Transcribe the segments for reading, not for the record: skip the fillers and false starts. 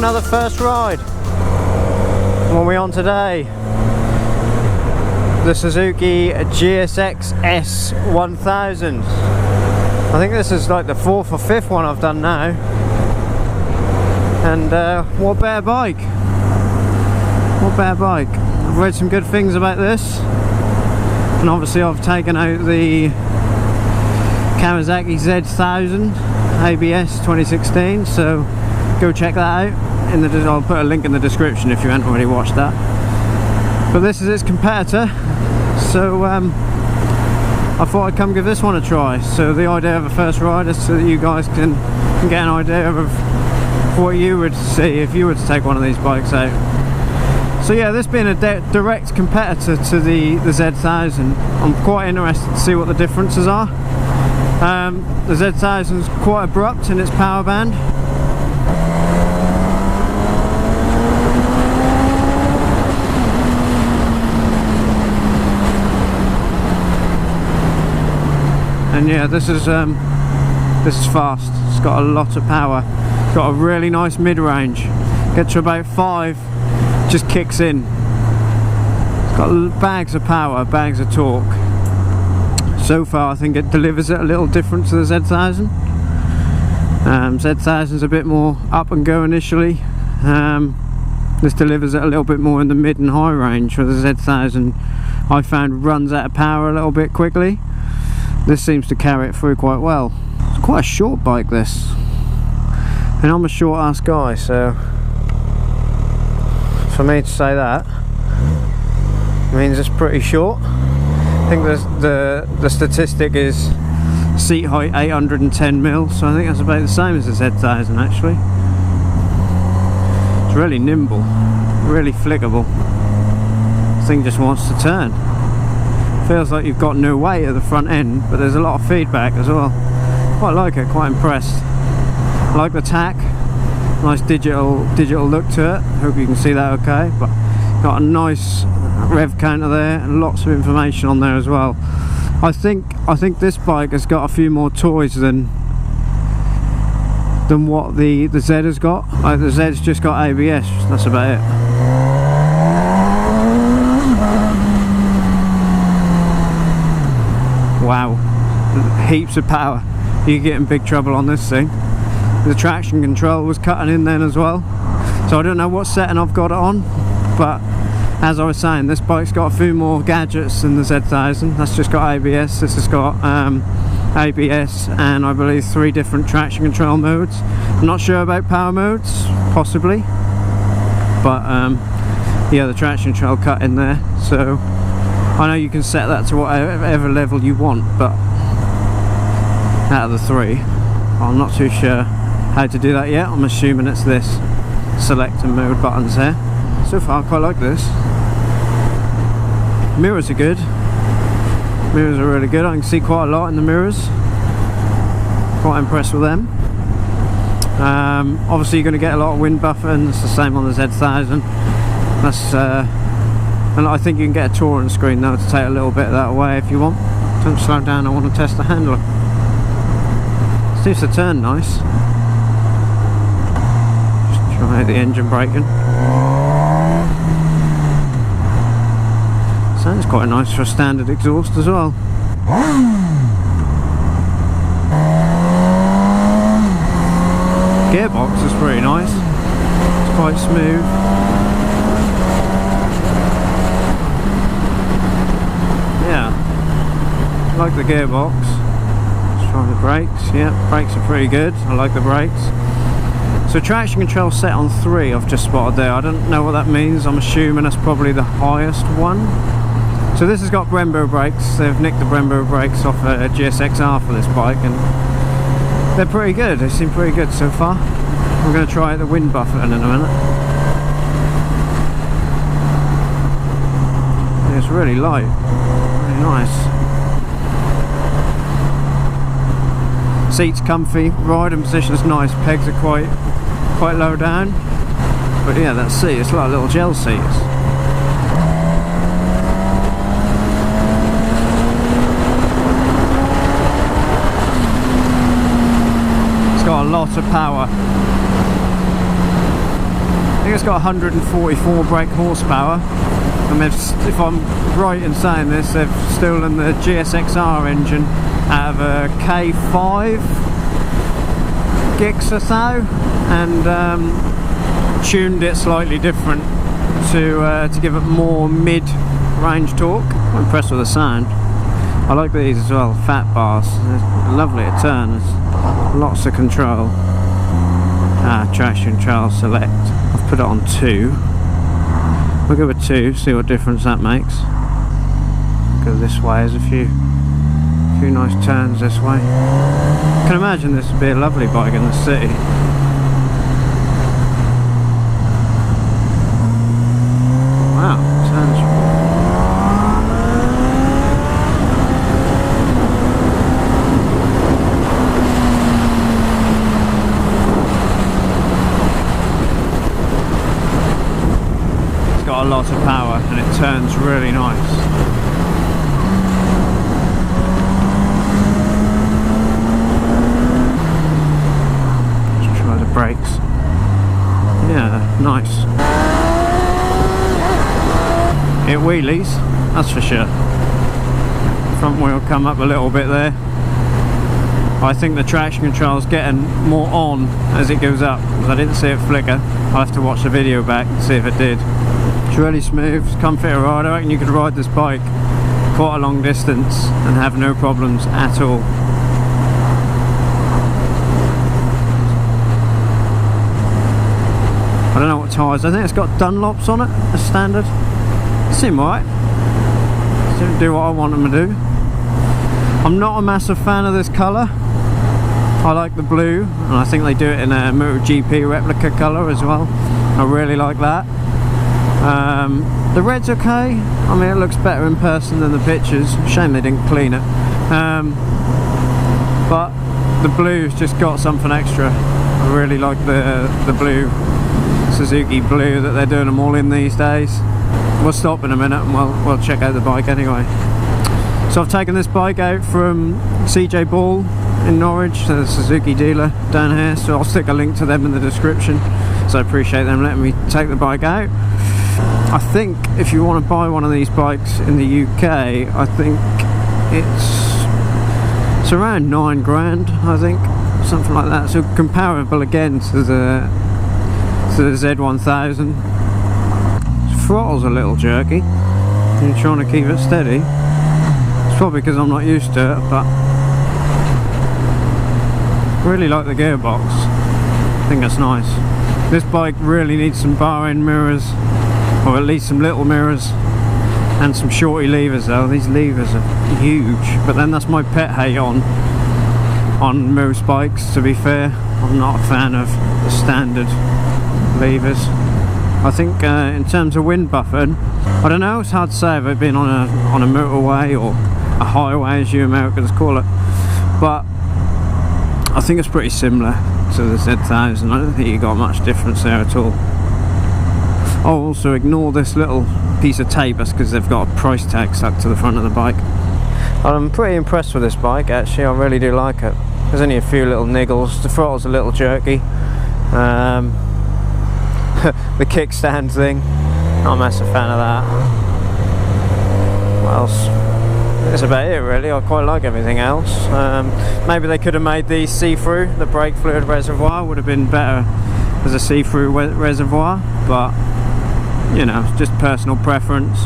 another first ride. What are we on today? The Suzuki GSX-S1000. I think this is like the 4th or 5th one I've done now. And what better bike? What better bike? I've read some good things about this. And obviously I've taken out the Kawasaki Z1000 ABS 2016, so go check that out. I'll put a link in the description if you haven't already watched that. But this is its competitor, so I thought I'd come give this one a try. So the idea of a first ride is so that you guys can get an idea of what you would see if you were to take one of these bikes out. So yeah, this being a direct competitor to the Z1000, I'm quite interested to see what the differences are. The Z1000 is quite abrupt in its power band. And yeah, this is fast. It's got a lot of power. It's got a really nice mid-range. Get to about 5, just kicks in. It's got bags of power, bags of torque. So far I think it delivers it a little different to the Z1000. Z1000's a bit more up and go initially. This delivers it a little bit more in the mid and high range, where the Z1000 I found runs out of power a little bit quickly. This seems to carry it through quite well. It's quite a short bike, this. And I'm a short ass guy, so for me to say that means it's pretty short. I think the statistic is seat height 810 mil, so I think that's about the same as the Z1000 actually. It's really nimble, really flickable. This thing just wants to turn. Feels like you've got no weight at the front end, but there's a lot of feedback as well. Quite like it, quite impressed. I like the tack, nice digital look to it. Hope you can see that okay. But got a nice rev counter there and lots of information on there as well. I think this bike has got a few more toys than what the Z has got. Like the Z's just got ABS, that's about it. Wow, heaps of power. You get in big trouble on this thing. The traction control was cutting in then as well, so I don't know what setting I've got it on, but as I was saying, this bike's got a few more gadgets than the Z1000. That's just got ABS, this has got ABS and I believe 3 different traction control modes. I'm not sure about power modes, possibly, but yeah, the traction control cut in there, so I know you can set that to whatever level you want, but out of the 3, I'm not too sure how to do that yet. I'm assuming it's this select and mode buttons here. So far I quite like this. Mirrors are good. Mirrors are really good. I can see quite a lot in the mirrors. Quite impressed with them. Obviously you're going to get a lot of wind buffering. It's the same on the Z1000. That's and I think you can get a touring screen though to take a little bit of that away if you want. Don't slow down, I want to test the handler. Seems to turn nice. Just try the engine braking. Sounds quite nice for a standard exhaust as well. Gearbox is pretty nice. It's quite smooth. Yeah, I like the gearbox. Let's try the brakes. Yeah, brakes are pretty good. I like the brakes. So traction control set on 3 I've just spotted there. I don't know what that means. I'm assuming that's probably the highest one. So this has got Brembo brakes. They've nicked the Brembo brakes off a GSX-R for this bike and they're pretty good. They seem pretty good so far. I'm going to try the wind buffer in a minute. It's really light. Really nice. Seat's comfy, riding position's nice, pegs are quite low down, but yeah, that seat, it's like little gel seats. It's got a lot of power. it's got 144 brake horsepower, and if I'm right in saying this, they've stolen the GSX-R engine out of a K5 GSX-S1000 and tuned it slightly different to give it more mid-range torque. I'm impressed with the sound. I like these as well, fat bars. They're lovely to turn. There's lots of control. Traction control select. I've put it on 2. We'll go with 2, see what difference that makes. Go this way, there's a few nice turns this way. I can imagine this would be a lovely bike in the city. Wow, sounds. It's got a lot of power and it turns really nice. Brakes. Yeah, nice. It wheelies, that's for sure. Front wheel come up a little bit there. I think the traction control's getting more on as it goes up, because I didn't see it flicker. I'll have to watch the video back and see if it did. It's really smooth, it's comfy to ride. I reckon you could ride this bike quite a long distance and have no problems at all. I don't know what tyres, I think it's got Dunlops on it as standard. Seem alright. Do what I want them to do. I'm not a massive fan of this colour. I like the blue, and I think they do it in a MotoGP replica colour as well. I really like that. The red's okay. I mean, it looks better in person than the pictures. Shame they didn't clean it. But the blue's just got something extra. I really like the blue. Suzuki blue that they're doing them all in these days. We'll stop in a minute and we'll check out the bike anyway. So I've taken this bike out from CJ Ball in Norwich, the Suzuki dealer down here, so I'll stick a link to them in the description. So I appreciate them letting me take the bike out. I think if you want to buy one of these bikes in the UK, I think it's around 9 grand, I think, something like that. So comparable again to the Z1000. Throttle's a little jerky. You're trying to keep it steady. It's probably because I'm not used to it, but really like the gearbox. I think it's nice. This bike really needs some bar end mirrors, or at least some little mirrors, and some shorty levers though. These levers are huge, but then that's my pet hate on most bikes, to be fair. I'm not a fan of the standard levers. I think in terms of wind buffering, I don't know, it's hard to say if it's been on a motorway or a highway, as you Americans call it, but I think it's pretty similar to the Z1000. I don't think you got much difference there at all. Oh, also ignore this little piece of tape, that's because they've got a price tag stuck to the front of the bike. I'm pretty impressed with this bike actually, I really do like it. There's only a few little niggles, the throttle's a little jerky. The kickstand thing, not a massive fan of that. What else? That's about it really. I quite like everything else. Maybe they could have made these see-through. The brake fluid reservoir would have been better as a see-through reservoir, but you know, just personal preference.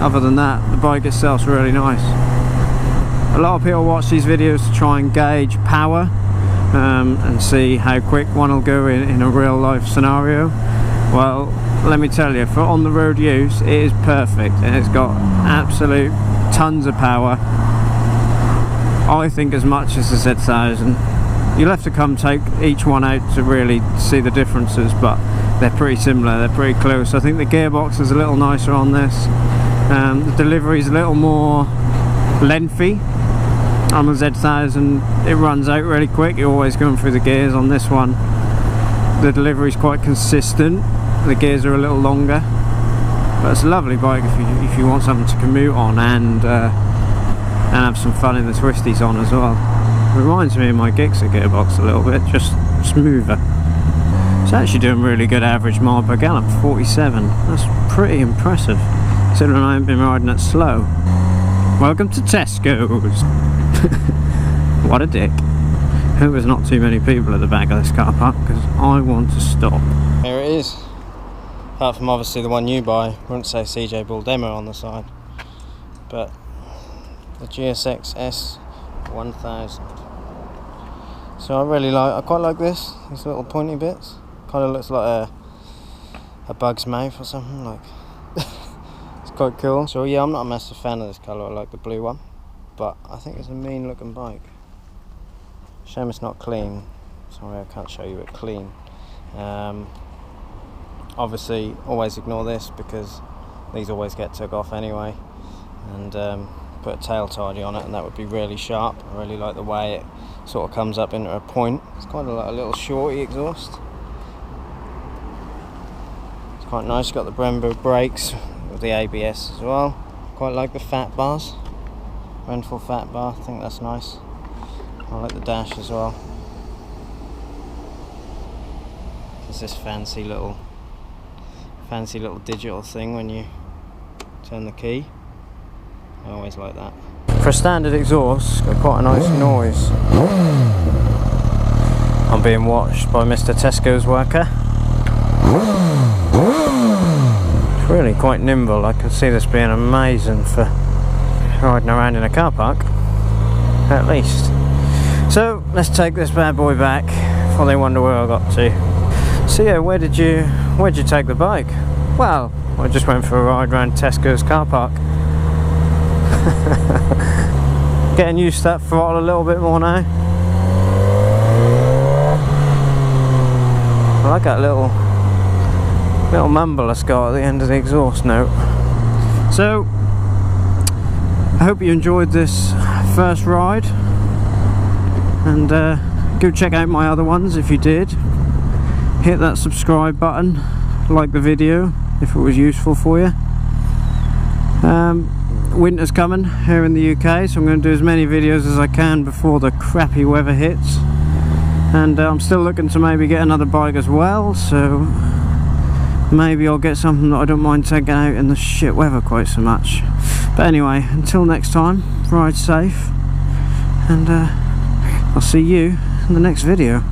Other than that, the bike itself's really nice. A lot of people watch these videos to try and gauge power and see how quick one will go in a real life scenario. Well, let me tell you, for on the road use, it is perfect, and it's got absolute tons of power. I think as much as the Z1000. You'll have to come take each one out to really see the differences, but they're pretty similar, they're pretty close. I think the gearbox is a little nicer on this. The delivery is a little more lengthy. On the Z1000 it runs out really quick, you're always going through the gears. On this one the delivery is quite consistent, the gears are a little longer, but it's a lovely bike if you want something to commute on and have some fun in the twisties on as well. It reminds me of my GSX gearbox a little bit, just smoother. It's actually doing really good average mile per gallon, 47. That's pretty impressive, considering I haven't been riding it slow. Welcome to Tesco's. What a dick. I hope there's not too many people at the back of this car park, because I want to stop. Here it is. Apart from obviously the one you buy, I wouldn't say CJ Bull Demo on the side, but the GSX-S1000. So I quite like this, these little pointy bits. Kind of looks like a bug's mouth or something, like. It's quite cool. So yeah, I'm not a massive fan of this colour, I like the blue one, but I think it's a mean looking bike. Shame it's not clean. Sorry I can't show you it clean. Obviously always ignore this because these always get took off anyway, and put a tail tidy on it and that would be really sharp. I really like the way it sort of comes up into a point. It's kind of like a little shorty exhaust. It's quite nice. You've got the Brembo brakes with the ABS as well. Quite like the fat bars, Rental fat bar, I think that's nice. I like the dash as well. There's this fancy little digital thing when you turn the key. I always like that. For a standard exhaust, it's got quite a nice noise. I'm being watched by Mr. Tesco's worker. It's really quite nimble. I can see this being amazing for riding around in a car park, at least. So let's take this bad boy back before they wonder where I got to. So yeah, where'd you take the bike? Well, I just went for a ride around Tesco's car park. Getting used to that throttle a little bit more now. I like that little mumble it's got at the end of the exhaust note. So I hope you enjoyed this first ride, and go check out my other ones if you did. Hit that subscribe button, like the video if it was useful for you. Winter's coming here in the UK, so I'm going to do as many videos as I can before the crappy weather hits, and I'm still looking to maybe get another bike as well, so maybe I'll get something that I don't mind taking out in the shit weather quite so much. But anyway, until next time, ride safe, and I'll see you in the next video.